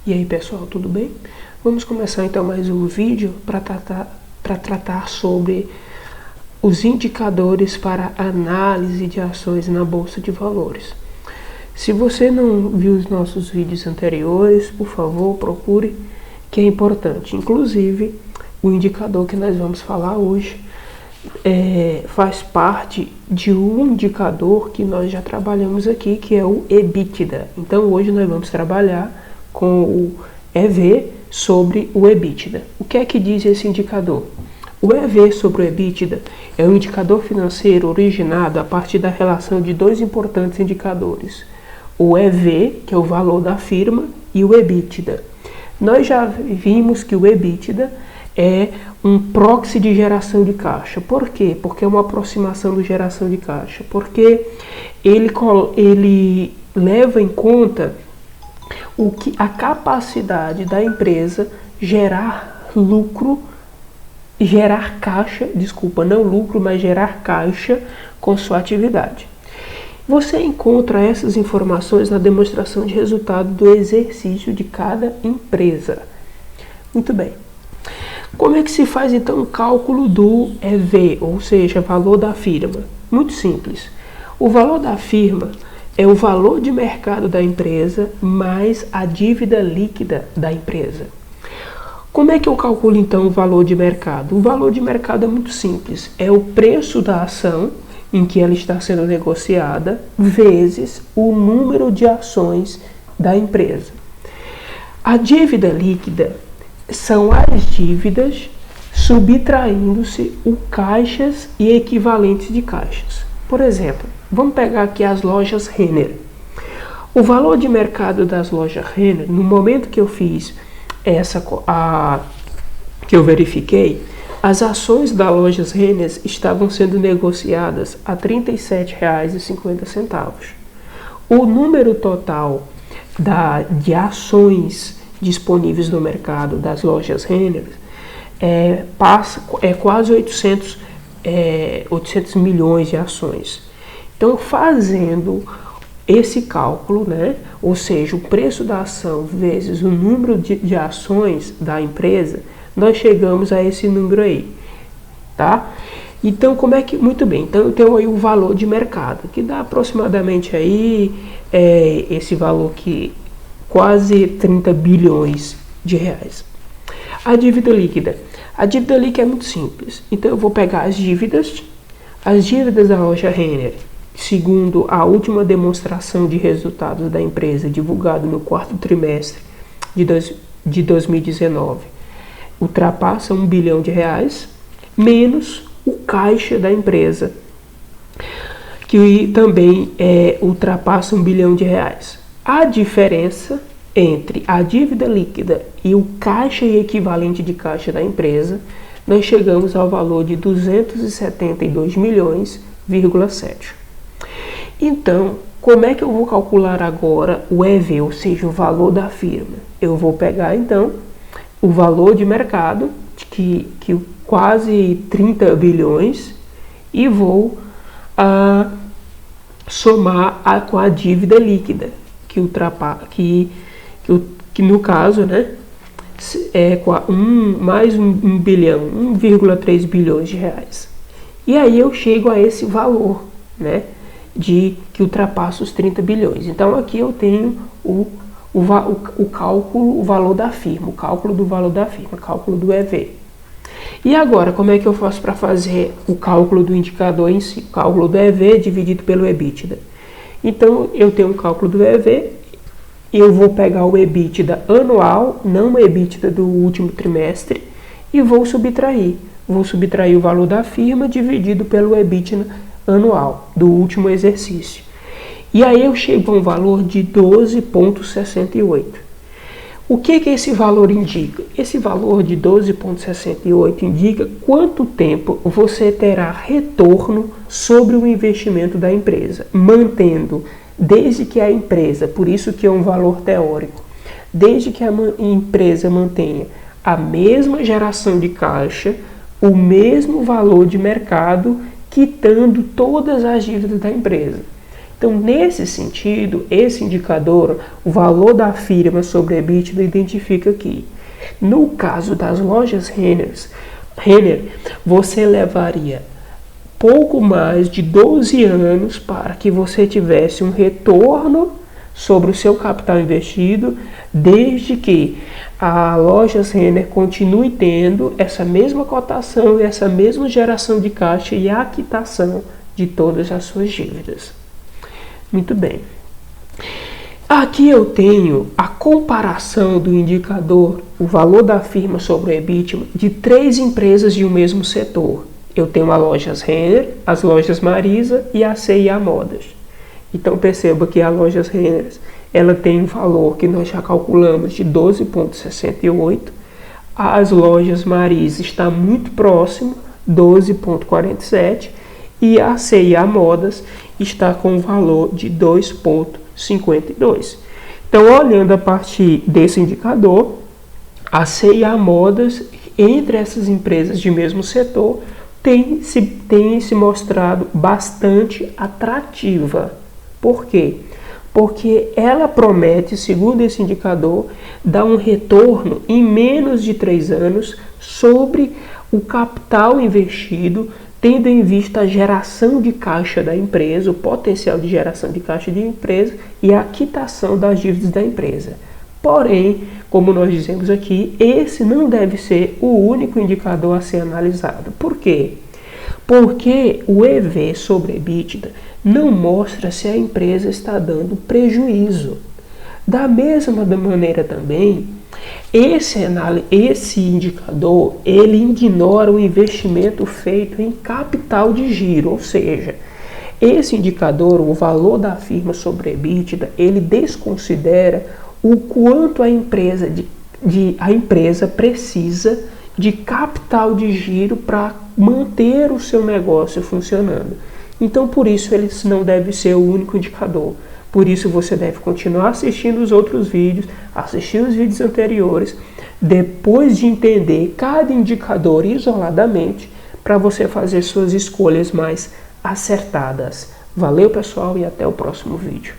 E aí pessoal, tudo bem? Vamos começar então mais um vídeo para tratar sobre os indicadores para análise de ações na Bolsa de Valores. Se você não viu os nossos vídeos anteriores, por favor, procure, que é importante. Inclusive, o indicador que nós vamos falar hoje faz parte de um indicador que nós já trabalhamos aqui, que é o EBITDA. Então hoje nós vamos trabalhar com o EV sobre o EBITDA. O que é que diz esse indicador? O EV sobre o EBITDA é um indicador financeiro originado a partir da relação de dois importantes indicadores. O EV, que é o valor da firma, e o EBITDA. Nós já vimos que o EBITDA é um proxy de geração de caixa. Por quê? Porque é uma aproximação de geração de caixa. Porque ele leva em conta a capacidade da empresa gerar lucro, gerar caixa, não lucro, mas gerar caixa com sua atividade. Você encontra essas informações na demonstração de resultado do exercício de cada empresa. Muito bem. Como é que se faz então o cálculo do EV, ou seja, valor da firma? Muito simples. O valor da firma é o valor de mercado da empresa mais a dívida líquida da empresa. Como é que eu calculo então o valor de mercado? O valor de mercado é muito simples. É o preço da ação em que ela está sendo negociada vezes o número de ações da empresa. A dívida líquida são as dívidas subtraindo-se o caixas e equivalentes de caixas. Por exemplo, vamos pegar aqui as lojas Renner. O valor de mercado das lojas Renner, no momento que eu fiz que eu verifiquei, as ações das lojas Renner estavam sendo negociadas a R$ 37,50. O número total de ações disponíveis no mercado das lojas Renner é quase 800 milhões de ações. Então, fazendo esse cálculo, ou seja, o preço da ação vezes o número de ações da empresa, nós chegamos a esse número aí, tá? Então, muito bem, então eu tenho aí o valor de mercado, que dá aproximadamente aí esse valor que quase 30 bilhões de reais. A dívida líquida. A dívida líquida é muito simples. Então eu vou pegar as dívidas da loja Renner, segundo a última demonstração de resultados da empresa divulgado no quarto trimestre de 2019, ultrapassa R$ 1 bilhão, menos o caixa da empresa, que também ultrapassa R$ 1 bilhão. A diferença entre a dívida líquida e o caixa e equivalente de caixa da empresa, nós chegamos ao valor de 272 milhões,7. Então, como é que eu vou calcular agora o EV, ou seja, o valor da firma? Eu vou pegar então o valor de mercado, que quase 30 bilhões, e vou somar com a dívida líquida, que no caso, é mais 1 bilhão, 1,3 bilhões de reais. E aí eu chego a esse valor, que ultrapassa os 30 bilhões. Então aqui eu tenho o cálculo, o valor da firma, o cálculo do valor da firma, cálculo do EV. E agora, como é que eu faço para fazer o cálculo do indicador em si? O cálculo do EV dividido pelo EBITDA. Então eu tenho um cálculo do EV, e eu vou pegar o EBITDA anual, não o EBITDA do último trimestre, e vou subtrair. Vou subtrair o valor da firma dividido pelo EBITDA anual do último exercício. E aí eu chego a um valor de 12,68. O que esse valor indica? Esse valor de 12,68 indica quanto tempo você terá retorno sobre o investimento da empresa, mantendo, desde que a empresa, por isso que é um valor teórico, desde que a empresa mantenha a mesma geração de caixa, o mesmo valor de mercado, quitando todas as dívidas da empresa. Então, nesse sentido, esse indicador, o valor da firma sobre EBITDA, identifica aqui. No caso das lojas Renner, você levaria pouco mais de 12 anos para que você tivesse um retorno sobre o seu capital investido, desde que a Lojas Renner continue tendo essa mesma cotação e essa mesma geração de caixa e a quitação de todas as suas dívidas. Muito bem. Aqui eu tenho a comparação do indicador, o valor da firma sobre o EBITDA, de 3 empresas de um mesmo setor. Eu tenho a Lojas Renner, as Lojas Marisa e a C&A Modas. Então perceba que a Lojas Renner, ela tem um valor que nós já calculamos de 12,68. As Lojas Marisa está muito próximo, 12,47. E a C&A Modas está com um valor de 2,52. Então, olhando a partir desse indicador, a C&A Modas, entre essas empresas de mesmo setor, tem se mostrado bastante atrativa. Por quê? Porque ela promete, segundo esse indicador, dar um retorno em menos de 3 anos sobre o capital investido, tendo em vista a geração de caixa da empresa, o potencial de geração de caixa da empresa e a quitação das dívidas da empresa. Porém, como nós dizemos aqui, esse não deve ser o único indicador a ser analisado. Por quê? Porque o EV sobre EBITDA não mostra se a empresa está dando prejuízo. Da mesma maneira também, esse indicador, ele ignora o investimento feito em capital de giro, ou seja, esse indicador, o valor da firma sobre EBITDA, ele desconsidera o quanto a empresa precisa de capital de giro para manter o seu negócio funcionando. Então, por isso, ele não deve ser o único indicador. Por isso, você deve continuar assistindo os outros vídeos, assistir os vídeos anteriores, depois de entender cada indicador isoladamente, para você fazer suas escolhas mais acertadas. Valeu, pessoal, e até o próximo vídeo.